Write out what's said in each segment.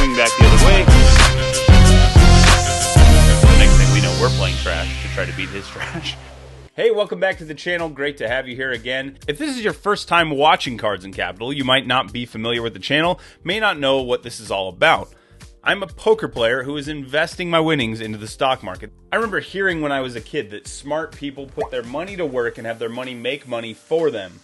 swing back the other way. The next thing we know, we're playing trash to try to beat his trash. Hey, welcome back to the channel. Great to have you here again. If this is your first time watching Cards and Capital, you might not be familiar with the channel, may not know what this is all about. I'm a poker player who is investing my winnings into the stock market. I remember hearing when I was a kid that smart people put their money to work and have their money make money for them.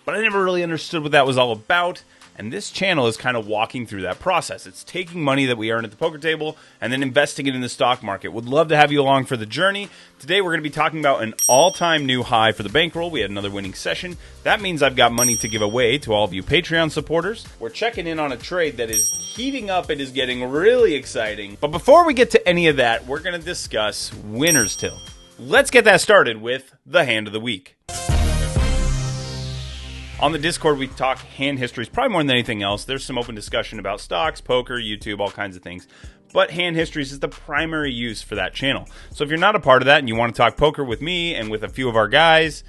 But I never really understood what that was all about, and this channel is kind of walking through that process. It's taking money that we earn at the poker table and then investing it in the stock market. Would love to have you along for the journey. Today we're going to be talking about an all-time new high for the bankroll. We had another winning session. That means I've got money to give away to all of you Patreon supporters. We're checking in on a trade that is heating up. It is getting really exciting. But before we get to any of that, we're going to discuss winner's tilt. Let's get that started with the hand of the week. On the Discord, we talk hand histories, probably more than anything else. There's some open discussion about stocks, poker, YouTube, all kinds of things. But hand histories is the primary use for that channel. So if you're not a part of that and you want to talk poker with me and with a few of our guys,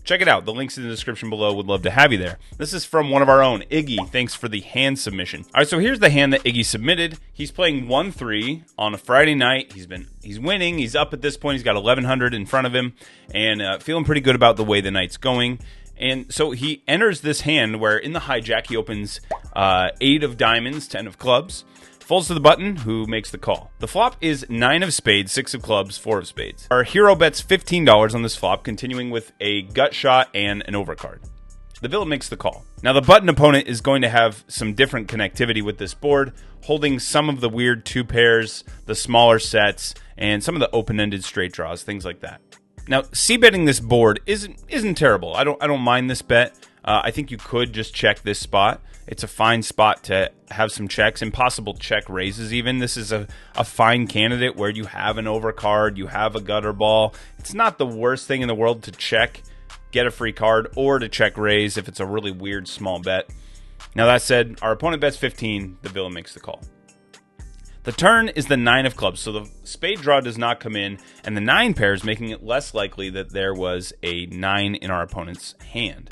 check it out. The link's in the description below. Would love to have you there. This is from one of our own, Iggy. Thanks for the hand submission. All right, so here's the hand that Iggy submitted. He's playing 1-3 on a Friday night. He's winning. He's up at this point. He's got 1,100 in front of him and feeling pretty good about the way the night's going. And so he enters this hand where in the hijack he opens 8 of diamonds, 10 of clubs, folds to the button, who makes the call. The flop is 9 of spades, 6 of clubs, 4 of spades. Our hero bets $15 on this flop, continuing with a gut shot and an overcard. The villain makes the call. Now the button opponent is going to have some different connectivity with this board, holding some of the weird 2 pairs, the smaller sets, and some of the open-ended straight draws, things like that. Now, c-betting this board isn't terrible. I don't mind this bet. I think you could just check this spot. It's a fine spot to have some checks, impossible check raises even. This is a fine candidate where you have an overcard, you have a gutter ball. It's not the worst thing in the world to check, get a free card, or to check raise if it's a really weird small bet. Now that said, our opponent bets 15, the villain makes the call. The turn is the 9 of clubs, so the spade draw does not come in, and the 9 pairs, making it less likely that there was a 9 in our opponent's hand.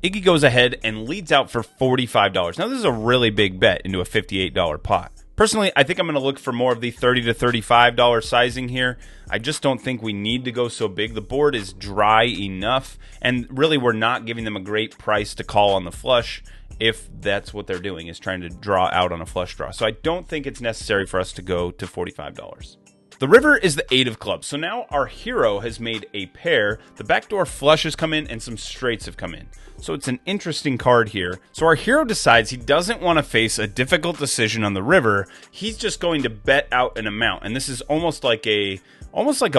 Iggy goes ahead and leads out for $45. Now, this is a really big bet into a $58 pot. Personally, I think I'm going to look for more of the $30 to $35 sizing here. I just don't think we need to go so big. The board is dry enough, and really we're not giving them a great price to call on the flush if that's what they're doing, is trying to draw out on a flush draw. So I don't think it's necessary for us to go to $45. The river is the 8 of clubs. So now our hero has made a pair. The backdoor flush has come in and some straights have come in. So it's an interesting card here. So our hero decides he doesn't want to face a difficult decision on the river. He's just going to bet out an amount. And this is almost like a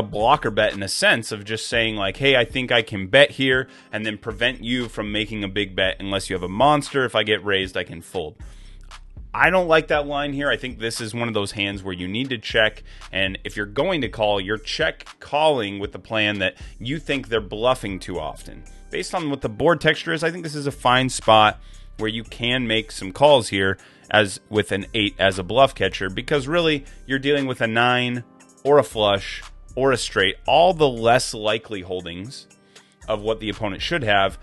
blocker bet in a sense of just saying like, hey, I think I can bet here and then prevent you from making a big bet unless you have a monster. If I get raised, I can fold. I don't like that line here. I think this is one of those hands where you need to check, and if you're going to call, you're check calling with the plan that you think they're bluffing too often. Based on what the board texture is, I think this is a fine spot where you can make some calls here as with an 8 as a bluff catcher, because really you're dealing with a 9 or a flush or a straight, all the less likely holdings of what the opponent should have,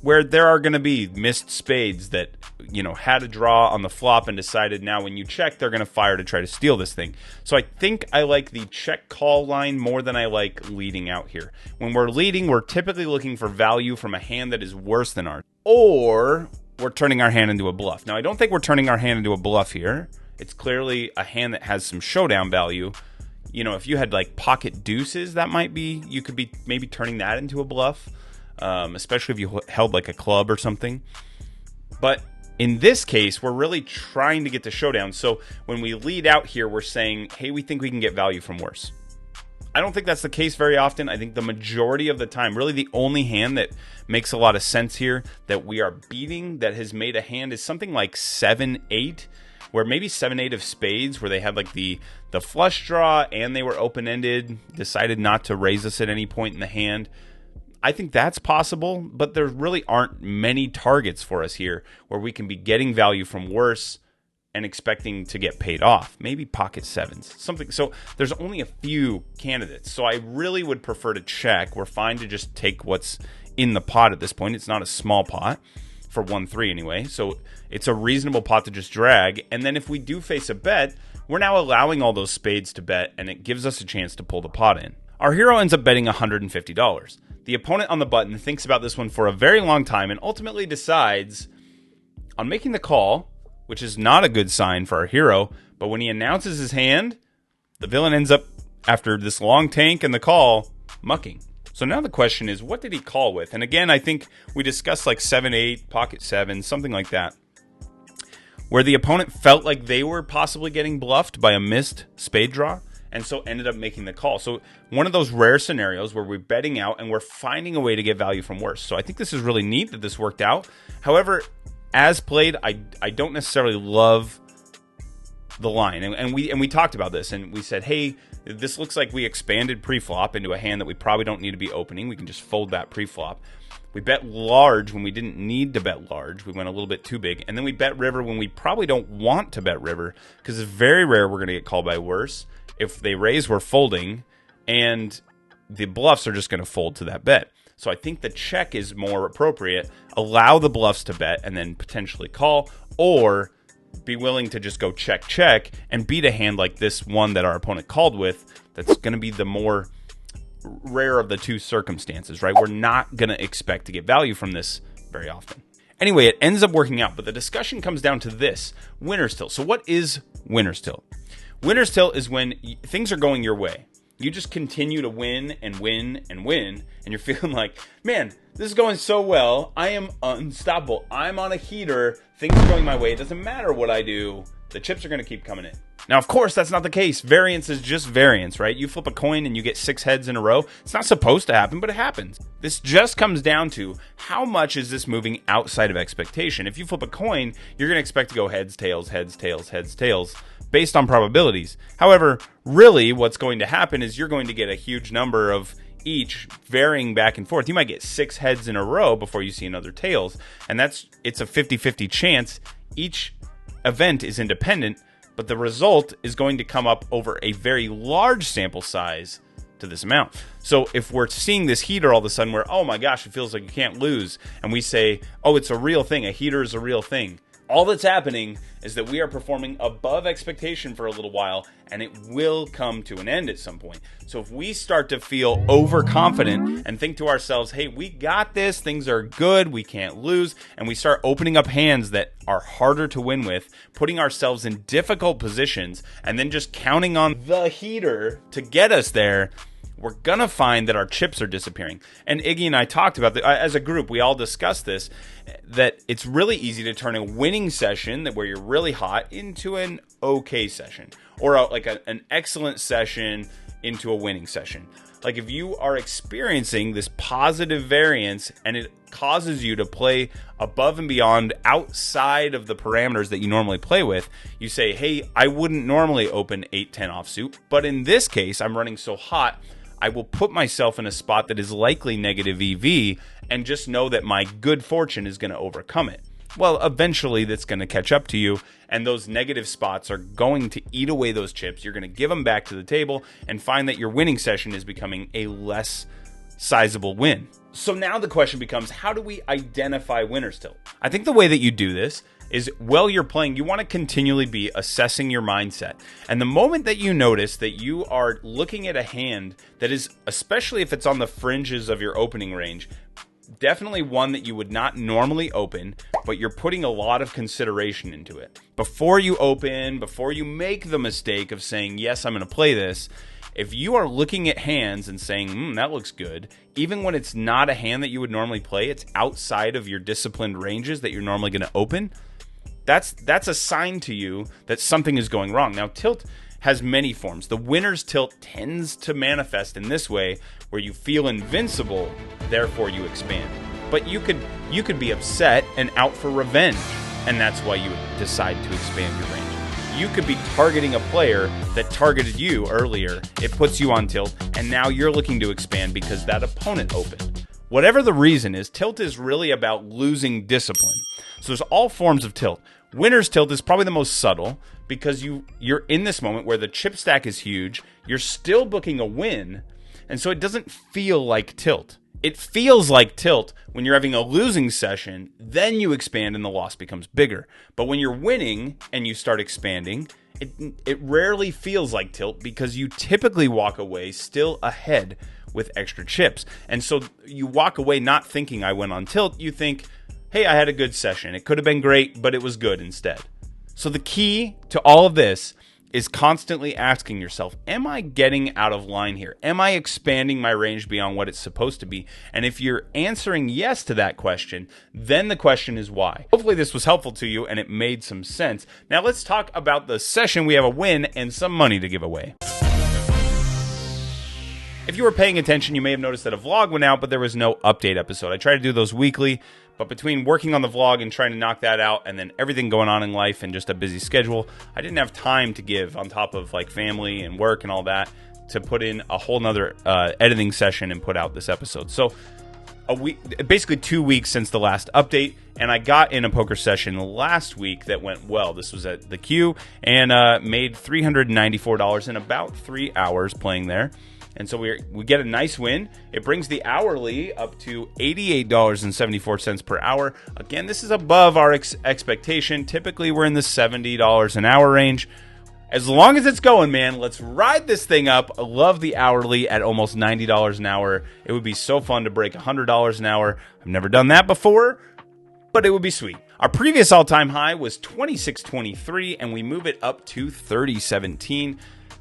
where there are going to be missed spades that, you know, had a draw on the flop and decided now when you check, they're going to fire to try to steal this thing. So I think I like the check call line more than I like leading out here. When we're leading, we're typically looking for value from a hand that is worse than ours, or we're turning our hand into a bluff. Now, I don't think we're turning our hand into a bluff here. It's clearly a hand that has some showdown value. You know, if you had like pocket deuces, that might be, you could be maybe turning that into a bluff. Especially if you held like a club or something. But in this case, we're really trying to get to showdown. So when we lead out here, we're saying, hey, we think we can get value from worse. I don't think that's the case very often. I think the majority of the time, really the only hand that makes a lot of sense here that we are beating that has made a hand is something like 7-8, where maybe 7-8 of spades, where they had like the flush draw and they were open-ended, decided not to raise us at any point in the hand. I think that's possible, but there really aren't many targets for us here where we can be getting value from worse and expecting to get paid off. Maybe pocket sevens, something. So there's only a few candidates. So I really would prefer to check. We're fine to just take what's in the pot at this point. It's not a small pot. for 1-3 anyway. So it's a reasonable pot to just drag. And then if we do face a bet, we're now allowing all those spades to bet, and it gives us a chance to pull the pot in. Our hero ends up betting $150. The opponent on the button thinks about this one for a very long time and ultimately decides on making the call, which is not a good sign for our hero. But when he announces his hand, the villain ends up, after this long tank and the call, mucking. So now the question is, what did he call with? And again, I think we discussed like 7-8, pocket 7, something like that, where the opponent felt like they were possibly getting bluffed by a missed spade draw, and so ended up making the call. So one of those rare scenarios where we're betting out and we're finding a way to get value from worse. So I think this is really neat that this worked out. However, as played, I don't necessarily love the line. And we talked about this, and we said, hey, this looks like we expanded pre-flop into a hand that we probably don't need to be opening. We can just fold that pre-flop. We bet large when we didn't need to bet large. We went a little bit too big. And then we bet river when we probably don't want to bet river, because it's very rare we're going to get called by worse. If they raise, we're folding, and the bluffs are just going to fold to that bet. So I think the check is more appropriate. Allow the bluffs to bet and then potentially call, or be willing to just go check, check, and beat a hand like this one that our opponent called with. That's going to be the more rare of the two circumstances, right? We're not going to expect to get value from this very often. Anyway, it ends up working out, but the discussion comes down to this: winner's tilt. So what is winner's tilt? Winner's tilt is when things are going your way. You just continue to win and win and win, and you're feeling like, man, this is going so well. I am unstoppable. I'm on a heater. Things are going my way. It doesn't matter what I do. The chips are going to keep coming in. Now, of course, that's not the case. Variance is just variance, right? You flip a coin and you get 6 heads in a row. It's not supposed to happen, but it happens. This just comes down to how much is this moving outside of expectation. If you flip a coin, you're going to expect to go heads, tails, heads, tails, heads, tails, based on probabilities. However, really what's going to happen is you're going to get a huge number of each varying back and forth. You might get 6 heads in a row before you see another tails, and it's a 50-50 chance. Each event is independent, but the result is going to come up over a very large sample size to this amount. So if we're seeing this heater all of a sudden where, oh my gosh, it feels like you can't lose, and we say, oh, it's a real thing, a heater is a real thing, all that's happening is that we are performing above expectation for a little while, and it will come to an end at some point. So if we start to feel overconfident and think to ourselves, hey, we got this, things are good, we can't lose, and we start opening up hands that are harder to win with, putting ourselves in difficult positions, and then just counting on the heater to get us there, we're going to find that our chips are disappearing. And Iggy and I talked about that as a group. We all discussed this, that it's really easy to turn a winning session where you're really hot into an okay session, or an excellent session into a winning session. Like if you are experiencing this positive variance and it causes you to play above and beyond outside of the parameters that you normally play with, you say, hey, I wouldn't normally open 8-10 offsuit, but in this case, I'm running so hot, I will put myself in a spot that is likely negative EV and just know that my good fortune is going to overcome it. Well, eventually that's going to catch up to you, and those negative spots are going to eat away those chips. You're going to give them back to the table and find that your winning session is becoming a less sizable win. So now the question becomes, how do we identify winner's tilt? I think the way that you do this is, while you're playing, you want to continually be assessing your mindset. And the moment that you notice that you are looking at a hand that is, especially if it's on the fringes of your opening range, definitely one that you would not normally open, but you're putting a lot of consideration into it. Before you open, before you make the mistake of saying, yes, I'm going to play this, if you are looking at hands and saying, that looks good, even when it's not a hand that you would normally play, it's outside of your disciplined ranges that you're normally going to open, that's a sign to you that something is going wrong. Now, tilt has many forms. The winner's tilt tends to manifest in this way, where you feel invincible, therefore you expand. But you could be upset and out for revenge, and that's why you decide to expand your range. You could be targeting a player that targeted you earlier. It puts you on tilt, and now you're looking to expand because that opponent opened. Whatever the reason is, tilt is really about losing discipline. So there's all forms of tilt. Winner's tilt is probably the most subtle, because you're in this moment where the chip stack is huge, you're still booking a win, and so it doesn't feel like tilt. It feels like tilt when you're having a losing session, then you expand and the loss becomes bigger. But when you're winning and you start expanding, it rarely feels like tilt because you typically walk away still ahead with extra chips. And so you walk away not thinking I went on tilt. You think, hey, I had a good session. It could have been great, but it was good instead. So the key to all of this is constantly asking yourself, am I getting out of line here? Am I expanding my range beyond what it's supposed to be? And if you're answering yes to that question, then the question is why. Hopefully this was helpful to you and it made some sense. Now let's talk about the session. We have a win and some money to give away. If you were paying attention, you may have noticed that a vlog went out, but there was no update episode. I try to do those weekly, but between working on the vlog and trying to knock that out and then everything going on in life and just a busy schedule, I didn't have time to give on top of like family and work and all that to put in a whole nother editing session and put out this episode. So a week, basically 2 weeks since the last update, and I got in a poker session last week that went well. This was at the Q and made $394 in about 3 hours playing there. And so we get a nice win. It brings the hourly up to $88.74 per hour. Again, this is above our expectation. Typically, we're in the $70 an hour range. As long as it's going, man, let's ride this thing up. I love the hourly at almost $90 an hour. It would be so fun to break $100 an hour. I've never done that before, but it would be sweet. Our previous all-time high was $26.23, and we move it up to $30.17.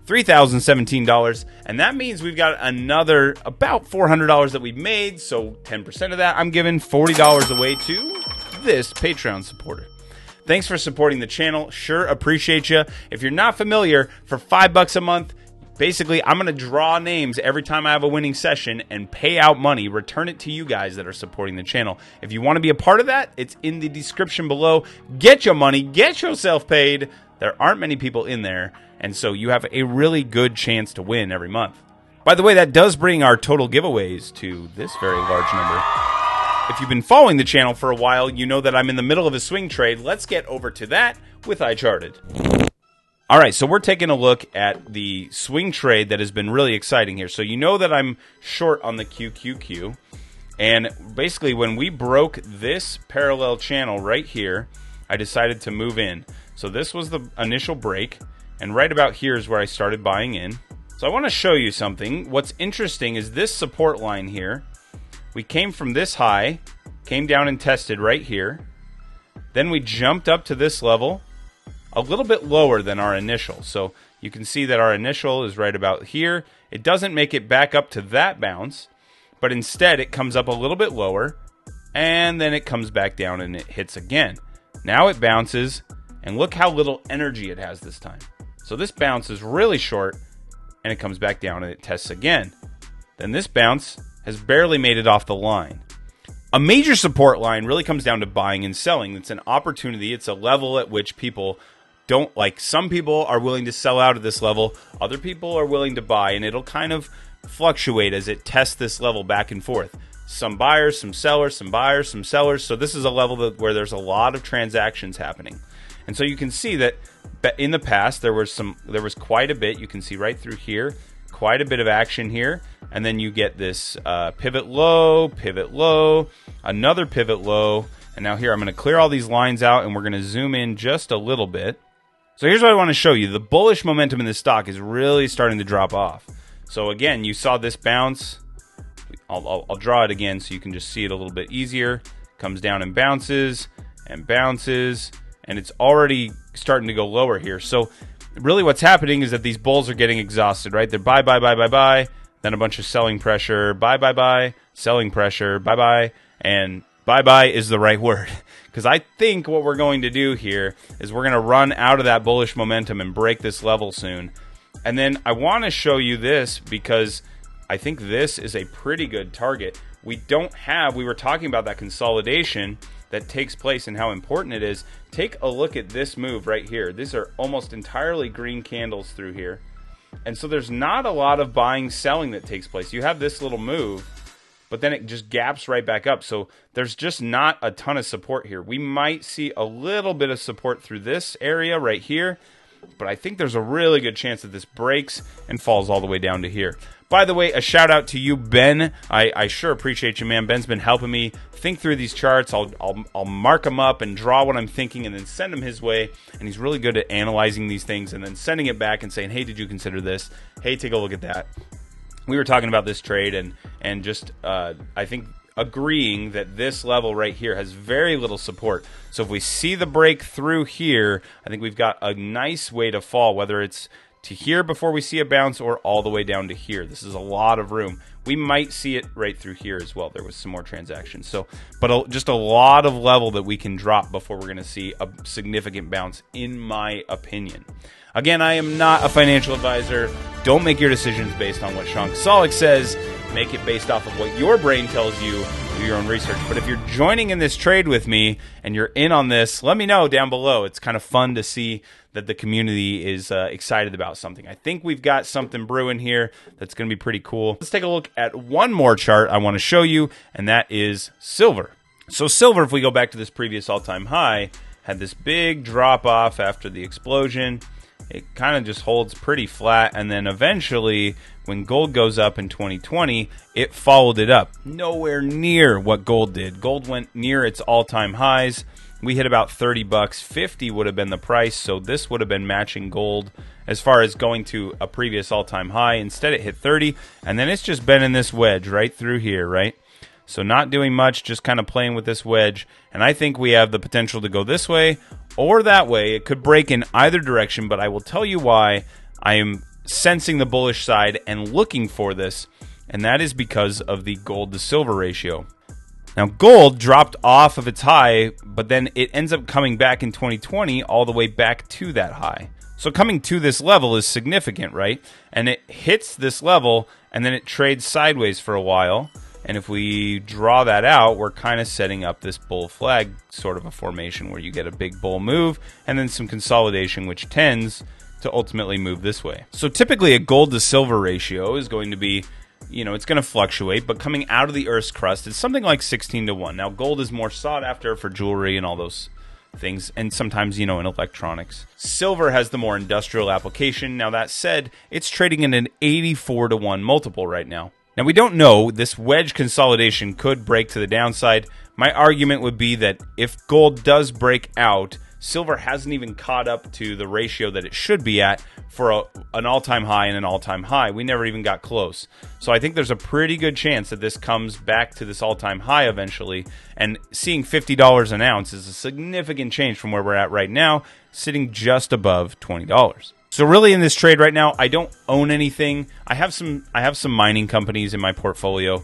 $3,017, and that means we've got another about $400 that we've made, so 10% of that, I'm giving $40 away to this Patreon supporter. Thanks for supporting the channel. Sure appreciate you. If you're not familiar, for $5 a month, basically, I'm going to draw names every time I have a winning session and pay out money, return it to you guys that are supporting the channel. If you want to be a part of that, it's in the description below. Get your money, get yourself paid. There aren't many people in there, and so you have a really good chance to win every month. By the way, that does bring our total giveaways to this very large number. If you've been following the channel for a while, you know that I'm in the middle of a swing trade. Let's get over to that with iCharted. All right, so we're taking a look at the swing trade that has been really exciting here. So you know that I'm short on the QQQ, and basically when we broke this parallel channel right here, I decided to move in. So this was the initial break, and right about here is where I started buying in. So I want to show you something. What's interesting is this support line here. We came from this high, came down and tested right here. Then we jumped up to this level, a little bit lower than our initial. So you can see that our initial is right about here. It doesn't make it back up to that bounce, but instead it comes up a little bit lower, and then it comes back down and it hits again. Now it bounces, and look how little energy it has this time. So this bounce is really short, and it comes back down and it tests again. Then this bounce has barely made it off the line. A major support line really comes down to buying and selling. It's an opportunity. It's a level at which people don't like. Some people are willing to sell out at this level. Other people are willing to buy, and it'll kind of fluctuate as it tests this level back and forth. Some buyers, some sellers, some buyers, some sellers. So this is a level where there's a lot of transactions happening. And so you can see that in the past there was quite a bit. You can see right through here, quite a bit of action here, and then you get this pivot low, another pivot low, and now here I'm going to clear all these lines out, and we're going to zoom in just a little bit. So here's what I want to show you. The bullish momentum in this stock is really starting to drop off. So again, you saw this bounce. I'll draw it again so you can just see it a little bit easier. Comes down and bounces, and it's already starting to go lower here. So really what's happening is that these bulls are getting exhausted, right? They're buy, then a bunch of selling pressure, buy, selling pressure, buy, and buy is the right word. Because I think what we're going to do here is we're going to run out of that bullish momentum and break this level soon. And then I want to show you this because I think this is a pretty good target. We were talking about that consolidation that takes place and how important it is. Take a look at this move right here. These are almost entirely green candles through here. And so there's not a lot of buying, selling that takes place. You have this little move, but then it just gaps right back up. So there's just not a ton of support here. We might see a little bit of support through this area right here, but I think there's a really good chance that this breaks and falls all the way down to here. By the way, a shout out to you, Ben. I sure appreciate you, man. Ben's been helping me think through these charts. I'll mark them up and draw what I'm thinking and then send them his way. And he's really good at analyzing these things and then sending it back and saying, hey, did you consider this? Hey, take a look at that. We were talking about this trade and just, I think, agreeing that this level right here has very little support. So if we see the break through here, I think we've got a nice way to fall, whether it's to here before we see a bounce or all the way down to here. This is a lot of room. We might see it right through here as well. There was some more transactions. But just a lot of level that we can drop before we're going to see a significant bounce, in my opinion. Again, I am not a financial advisor. Don't make your decisions based on what Sean Kacalek says. Make it based off of what your brain tells you. Do your own research. But if you're joining in this trade with me and you're in on this, let me know down below. It's kind of fun to see that the community is excited about something. I think we've got something brewing here that's going to be pretty cool. Let's take a look at one more chart I want to show you, and that is silver. So silver, if we go back to this previous all-time high, had this big drop off after the explosion. It kind of just holds pretty flat, and then eventually when gold goes up in 2020, it followed it up. Nowhere near what gold did. Gold went near its all-time highs. We hit about 30 bucks. 50 would have been the price, so this would have been matching gold as far as going to a previous all-time high. Instead, it hit 30, and then it's just been in this wedge right through here, right? So not doing much, just kind of playing with this wedge, and I think we have the potential to go this way or that way. It could break in either direction, but I will tell you why I am sensing the bullish side and looking for this, and that is because of the gold to silver ratio. Now, gold dropped off of its high, but then it ends up coming back in 2020 all the way back to that high. So coming to this level is significant, right? And it hits this level, and then it trades sideways for a while. And if we draw that out, we're kind of setting up this bull flag sort of a formation where you get a big bull move and then some consolidation, which tends to ultimately move this way. So typically a gold to silver ratio is going to be, it's going to fluctuate, but coming out of the Earth's crust, it's something like 16 to 1. Now, gold is more sought after for jewelry and all those things, and sometimes, in electronics. Silver has the more industrial application. Now, that said, it's trading in an 84 to 1 multiple right now. Now, we don't know. This wedge consolidation could break to the downside. My argument would be that if gold does break out, silver hasn't even caught up to the ratio that it should be at for an all-time high and an all-time high. We never even got close. So I think there's a pretty good chance that this comes back to this all-time high eventually. And seeing $50 an ounce is a significant change from where we're at right now, sitting just above $20. So really in this trade right now, I don't own anything. I have some mining companies in my portfolio,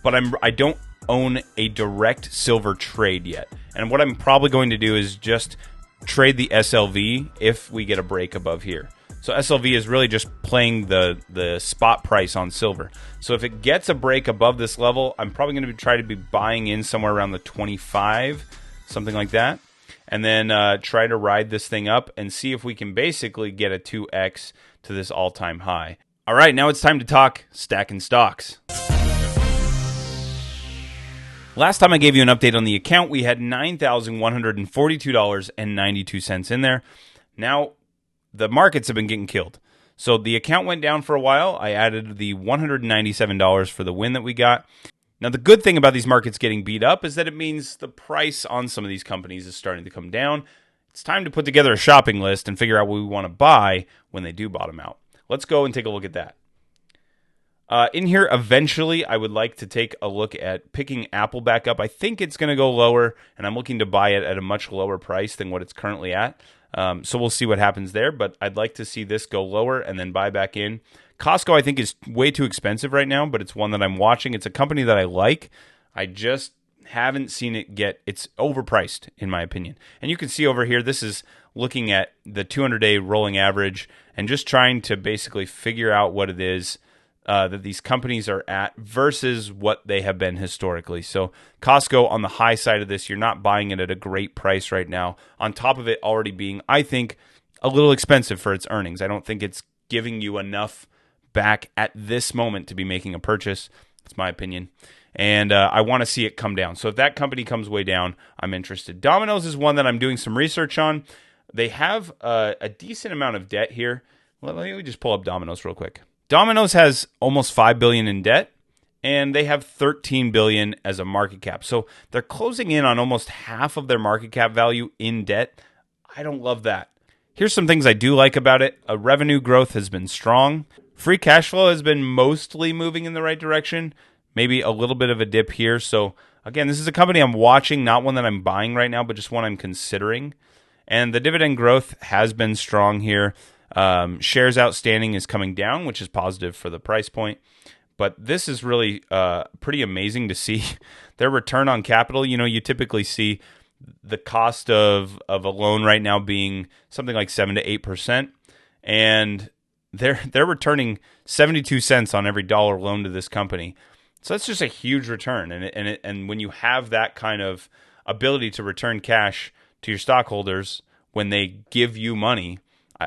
but I don't own a direct silver trade yet. And what I'm probably going to do is just trade the SLV if we get a break above here. So SLV is really just playing the spot price on silver. So if it gets a break above this level, I'm probably going to try to be buying in somewhere around the 25, something like that. And then try to ride this thing up and see if we can basically get a 2x to this all-time high. All right, now it's time to talk stacking stocks. Last time I gave you an update on the account, we had $9,142.92 in there. Now, the markets have been getting killed. So the account went down for a while. I added the $197 for the win that we got. Now, the good thing about these markets getting beat up is that it means the price on some of these companies is starting to come down. It's time to put together a shopping list and figure out what we want to buy when they do bottom out. Let's go and take a look at that. In here, eventually, I would like to take a look at picking Apple back up. I think it's going to go lower, and I'm looking to buy it at a much lower price than what it's currently at. So we'll see what happens there, but I'd like to see this go lower and then buy back in. Costco, I think, is way too expensive right now, but it's one that I'm watching. It's a company that I like. I just haven't seen it it's overpriced, in my opinion. And you can see over here, this is looking at the 200-day rolling average and just trying to basically figure out what it is that these companies are at versus what they have been historically. So Costco, on the high side of this, you're not buying it at a great price right now. On top of it already being, I think, a little expensive for its earnings. I don't think it's giving you enough back at this moment to be making a purchase. That's my opinion. And I want to see it come down. So if that company comes way down, I'm interested. Domino's is one that I'm doing some research on. They have a decent amount of debt here. Let me just pull up Domino's real quick. Domino's has almost $5 billion in debt, and they have $13 billion as a market cap. So they're closing in on almost half of their market cap value in debt. I don't love that. Here's some things I do like about it. Revenue growth has been strong. Free cash flow has been mostly moving in the right direction. Maybe a little bit of a dip here. So again, this is a company I'm watching, not one that I'm buying right now, but just one I'm considering. And the dividend growth has been strong here. Shares outstanding is coming down, which is positive for the price point. But this is really pretty amazing to see. Their return on capital, you typically see the cost of a loan right now being something like 7 to 8%. And they're returning 72 cents on every dollar loan to this company. So that's just a huge return. And when you have that kind of ability to return cash to your stockholders when they give you money,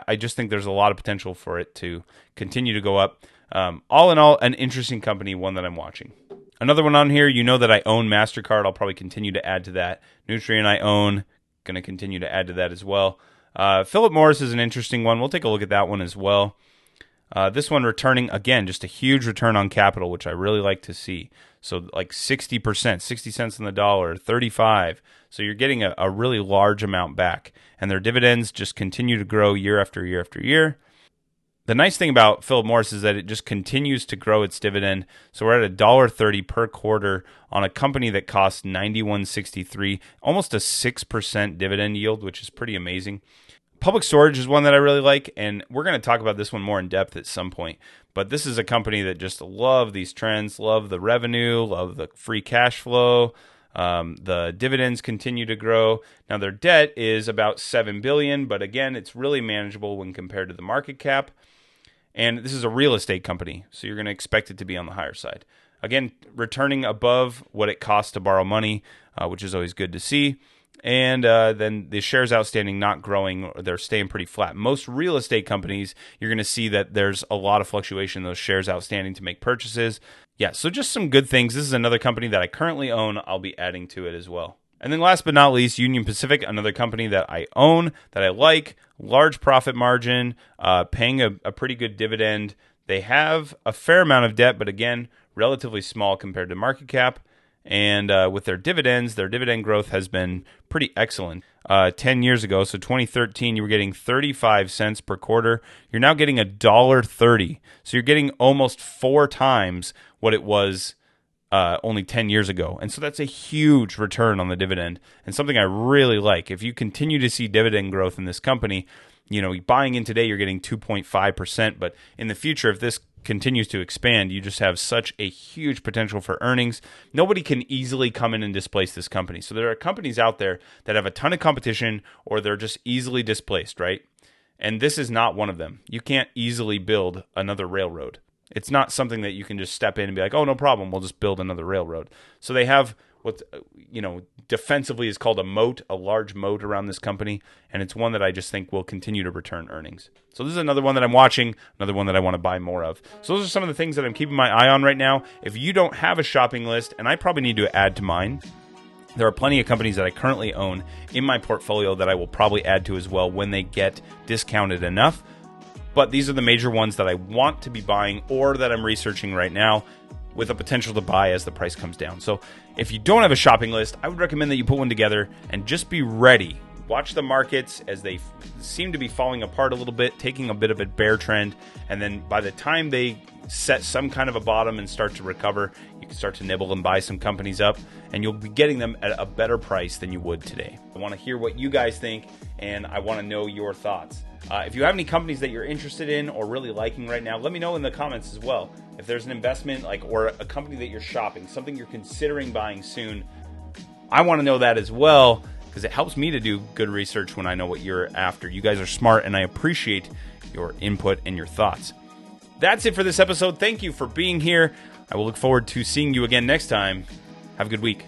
I just think there's a lot of potential for it to continue to go up. All in all, an interesting company, one that I'm watching. Another one on here, that I own MasterCard. I'll probably continue to add to that. Nutrien I own, going to continue to add to that as well. Philip Morris is an interesting one. We'll take a look at that one as well. This one returning, again, just a huge return on capital, which I really like to see. So like 60%, 60 cents on the dollar, 35. So you're getting a really large amount back. And their dividends just continue to grow year after year after year. The nice thing about Philip Morris is that it just continues to grow its dividend. So we're at $1.30 per quarter on a company that costs $91.63, almost a 6% dividend yield, which is pretty amazing. Public Storage is one that I really like, and we're going to talk about this one more in depth at some point. But this is a company that just love these trends, love the revenue, love the free cash flow. The dividends continue to grow. Now their debt is about $7 billion, but again, it's really manageable when compared to the market cap. And this is a real estate company, so you're going to expect it to be on the higher side. Again, returning above what it costs to borrow money, which is always good to see. And then the shares outstanding not growing, they're staying pretty flat. Most real estate companies, you're going to see that there's a lot of fluctuation in those shares outstanding to make purchases. Yeah, so just some good things. This is another company that I currently own. I'll be adding to it as well. And then last but not least, Union Pacific, another company that I own, that I like, large profit margin, paying a pretty good dividend. They have a fair amount of debt, but again, relatively small compared to market cap. And with their dividend growth has been pretty excellent. 10 years ago, so 2013, you were getting 35 cents per quarter. You're now getting $1.30. So you're getting almost 4 times what it was only 10 years ago. And so that's a huge return on the dividend and something I really like. If you continue to see dividend growth in this company, buying in today, you're getting 2.5%. But in the future, if this continues to expand, you just have such a huge potential for earnings. Nobody can easily come in and displace this company. So there are companies out there that have a ton of competition or they're just easily displaced, right? And this is not one of them. You can't easily build another railroad. It's not something that you can just step in and be like, oh, no problem, we'll just build another railroad. So they have what, defensively is called a moat, a large moat around this company, and it's one that I just think will continue to return earnings. So this is another one that I'm watching, another one that I want to buy more of. So those are some of the things that I'm keeping my eye on right now. If you don't have a shopping list, and I probably need to add to mine, there are plenty of companies that I currently own in my portfolio that I will probably add to as well when they get discounted enough. But these are the major ones that I want to be buying or that I'm researching right now with a potential to buy as the price comes down. So if you don't have a shopping list, I would recommend that you put one together and just be ready. Watch the markets as they seem to be falling apart a little bit, taking a bit of a bear trend. And then by the time they set some kind of a bottom and start to recover, you can start to nibble and buy some companies up, and you'll be getting them at a better price than you would today. I want to hear what you guys think, and I want to know your thoughts. If you have any companies that you're interested in or really liking right now, let me know in the comments as well. If there's an investment or a company that you're shopping, something you're considering buying soon, I want to know that as well, because it helps me to do good research when I know what you're after. You guys are smart, and I appreciate your input and your thoughts. That's it for this episode. Thank you for being here. I will look forward to seeing you again next time. Have a good week.